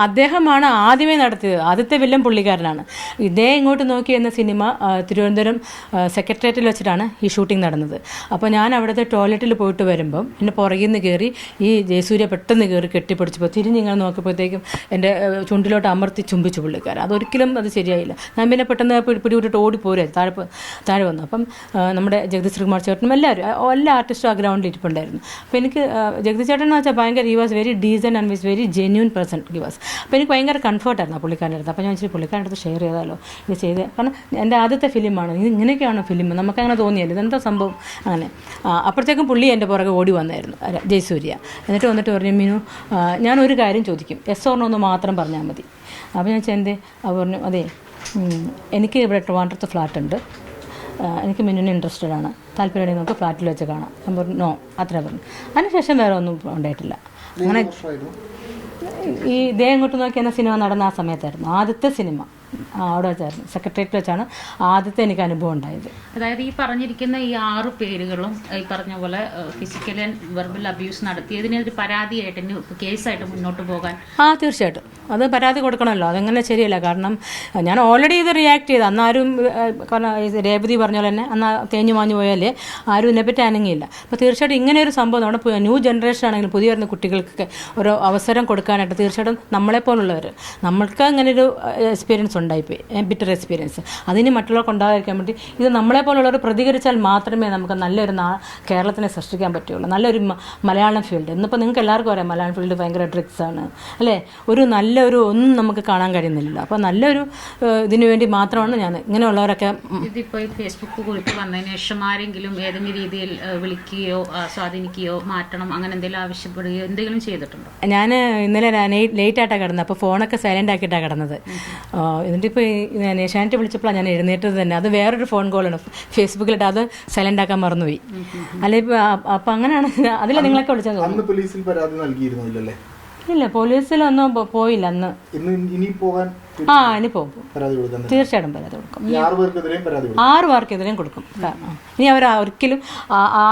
അദ്ദേഹമാണ് ആദ്യമേ നടത്തിയത്. ആദ്യത്തെ വില്ലൻ പുള്ളിക്കാരനാണ്. ഇതേ ഇങ്ങോട്ട് നോക്കി എന്ന സിനിമ തിരുവനന്തപുരം സെക്രട്ടേറിയറ്റിൽ വെച്ചിട്ടാണ് ഈ ഷൂട്ടിംഗ് നടന്നത്. അപ്പോൾ ഞാൻ അവിടുത്തെ ടോയ്ലറ്റിൽ പോയിട്ട് വരുമ്പം എന്നെ പുറകിൽ നിന്ന് കയറി ഈ ജയസൂര്യ പെട്ടെന്ന് കയറി കെട്ടിപ്പിടിച്ചപ്പോൾ തിരിഞ്ഞിങ്ങനെ നോക്കിയപ്പോഴത്തേക്കും എൻ്റെ ചുണ്ടിലോട്ട് അമർത്തി ചുംബിച്ചു പുള്ളിക്കാരൻ. അതൊരിക്കലും അത് ശരിയായില്ല. ഞാൻ പിന്നെ പെട്ടെന്ന് പിടിവിട്ടിട്ട് ഓടിപ്പോരുക താഴെ വന്നു. അപ്പം നമ്മുടെ ജഗദീഷ് ശ്രീകുമാർ ചേട്ടനും എല്ലാ ആർട്ടിസ്റ്റും ആ ഗ്രൗണ്ടിൽ ഇരിപ്പുണ്ടായിരുന്നു. അപ്പോൾ എനിക്ക് ജഗദീഷ് ചേട്ടൻ എന്ന് വെച്ചാൽ ഭയങ്കര he was very decent and was very genuine person he was. അപ്പോൾ എനിക്ക് ഭയങ്കര കംഫർട്ടായിരുന്നു ആ പുള്ളിക്കാരൻ്റെ അടുത്ത്. അപ്പോൾ ഞാൻ വെച്ചാൽ പുള്ളിക്കാരൻ്റെ അടുത്ത് ഷെയർ ചെയ്താലോ ഇത് ചെയ്ത്, കാരണം എൻ്റെ ആദ്യത്തെ ഫിലിമാണ്, ഇങ്ങനെയൊക്കെയാണോ ഫിലിം, നമുക്കങ്ങനെ തോന്നിയല്ലോ ഇതെന്താ സംഭവം അങ്ങനെ. അപ്പോഴത്തേക്കും പുള്ളി എൻ്റെ പുറകെ ഓടി വന്നായിരുന്നു ജയസൂര്യ. എന്നിട്ട് വന്നിട്ട് പറഞ്ഞു, മീനു ഞാനൊരു കാര്യം ചോദിക്കും, എസ് ഓർ നോ എന്ന് മാത്രം പറഞ്ഞാൽ മതി. അപ്പോൾ ഞാൻ വെച്ചാൽ എന്തേ? അപ്പോൾ പറഞ്ഞു, അതെ എനിക്ക് ഇവിടെ ട്രിവാൻഡ്രത്ത് ഫ്ലാറ്റ് ഉണ്ട്, എനിക്ക് മിന്നുവിന് ഇൻട്രസ്റ്റഡ് ആണ്, താല്പര്യം നമുക്ക് ഫ്ലാറ്റിൽ വെച്ച് കാണാം. ഞാൻ പറഞ്ഞു നോ, അത്ര പറഞ്ഞു. അതിനുശേഷം വേറെ ഒന്നും ഉണ്ടായിട്ടില്ല. അങ്ങനെ ഈ ദേ ഇങ്ങോട്ട് നോക്കി എന്ന സിനിമ നടന്ന ആ സമയത്തായിരുന്നു ആദ്യത്തെ സിനിമ. അവിടെ വെച്ചായിരുന്നു, സെക്രട്ടേറിയറ്റിൽ വെച്ചാണ് ആദ്യത്തെ എനിക്ക് അനുഭവം ഉണ്ടായത്. അതായത് ഈ പറഞ്ഞിരിക്കുന്ന ഈ 6 പേരുകളും ഈ പറഞ്ഞ പോലെ ഫിസിക്കൽ ആൻഡ് വെർബൽ അബ്യൂസ് നടത്തിയതിനൊരു പരാതിയായിട്ട് കേസായിട്ട് മുന്നോട്ട് പോകാൻ തീർച്ചയായിട്ടും അത് പരാതി കൊടുക്കണമല്ലോ. അതെങ്ങനെ ശരിയല്ല. കാരണം ഞാൻ ഓൾറെഡി ഇത് റിയാക്ട് ചെയ്ത് അന്നാരും, കാരണം രേവതി പറഞ്ഞ പോലെ തന്നെ അന്ന് തേഞ്ഞു മാഞ്ഞു പോയാലേ ആരും ഇതിനെപ്പറ്റി അനങ്ങിയില്ല. അപ്പോൾ തീർച്ചയായിട്ടും ഇങ്ങനെ ഒരു സംഭവം നമ്മുടെ ന്യൂ ജനറേഷൻ ആണെങ്കിലും പുതിയ വരുന്ന കുട്ടികൾക്കൊക്കെ ഒരു അവസരം കൊടുക്കാനായിട്ട് തീർച്ചയായിട്ടും നമ്മളെപ്പോലുള്ളവർ, നമ്മൾക്ക് അങ്ങനെ ഒരു എക്സ്പീരിയൻസ് ഉണ്ടായിപ്പോയി, ബിറ്റർ എക്സ്പീരിയൻസ്. അതിന് മറ്റുള്ളവർക്ക് ഉണ്ടാകാതിരിക്കാൻ വേണ്ടി ഇത് നമ്മളെപ്പോലുള്ളവർ പ്രതികരിച്ചാൽ മാത്രമേ നമുക്ക് നല്ലൊരു കേരളത്തിനെ സൃഷ്ടിക്കാൻ പറ്റുള്ളൂ. നല്ലൊരു മലയാളം ഫീൽഡ്, ഇന്നിപ്പോൾ നിങ്ങൾക്ക് എല്ലാവർക്കും അറിയാം മലയാളം ഫീൽഡ് ഭയങ്കര ഡ്രിഗ്സാണ് അല്ലേ, നല്ലൊരു ഒന്നും നമുക്ക് കാണാൻ കഴിയുന്നില്ല. അപ്പോൾ നല്ലൊരു ഇതിനു വേണ്ടി മാത്രമാണ് ഞാൻ ഇങ്ങനെയുള്ളവരൊക്കെ. ഇതിപ്പോൾ ഫേസ്ബുക്ക് കുറിപ്പ് വന്നതിന് ശേഷം ആരെങ്കിലും ഏതെങ്കിലും രീതിയിൽ വിളിക്കുകയോ സ്വാധീനിക്കുകയോ മാറ്റണം അങ്ങനെ എന്തെങ്കിലും ആവശ്യപ്പെടുകയോ എന്തെങ്കിലും ചെയ്തിട്ടുണ്ടോ? ഞാൻ ഇന്നലെ ലേറ്റായിട്ടാണ് കിടന്നത്. അപ്പോൾ ഫോണൊക്കെ സൈലൻ്റ് ആക്കിയിട്ടാണ് കിടന്നത്. എന്നിട്ടിപ്പോൾ ഞാൻ ഏഷ്യാനെറ്റ് വിളിച്ചപ്പോഴാണ് ഞാൻ എഴുന്നേറ്റത് തന്നെ. അത് വേറൊരു ഫോൺ കോളാണ്, ഫേസ്ബുക്കിലിട്ട് അത് സൈലൻ്റ് ആക്കാൻ മറന്നുപോയി. അല്ലെ അപ്പം അങ്ങനെയാണ്. അതിൽ നിങ്ങളൊക്കെ വിളിച്ചത്. ഇല്ല, പോലീസിലൊന്നും പോയില്ല അന്ന്. ഇനി പോകും, തീർച്ചയായിട്ടും പരാതി കൊടുക്കും. 6 പേർക്കെതിരെയും കൊടുക്കും. ഇനി അവർ ഒരിക്കലും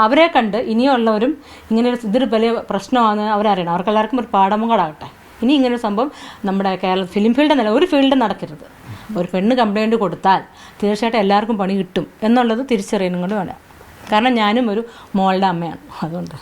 അവരെ കണ്ട് ഇനിയുള്ളവരും ഇങ്ങനെ ഇതൊരു വലിയ പ്രശ്നമാണ് അവരറിയണം. അവർക്കെല്ലാവർക്കും ഒരു പാഠമുകളാകട്ടെ. ഇനി ഇങ്ങനൊരു സംഭവം നമ്മുടെ കേരള ഫിലിം ഫീൽഡ് എന്നല്ല ഒരു ഫീൽഡ് നടക്കരുത്. ഒരു പെണ്ണ് കംപ്ലൈൻറ്റ് കൊടുത്താൽ തീർച്ചയായിട്ടും എല്ലാവർക്കും പണി കിട്ടും എന്നുള്ളത് തിരിച്ചറിയുന്നത് കൊണ്ട് വേണം. കാരണം ഞാനും ഒരു മോളുടെ അമ്മയാണ്, അതുകൊണ്ട്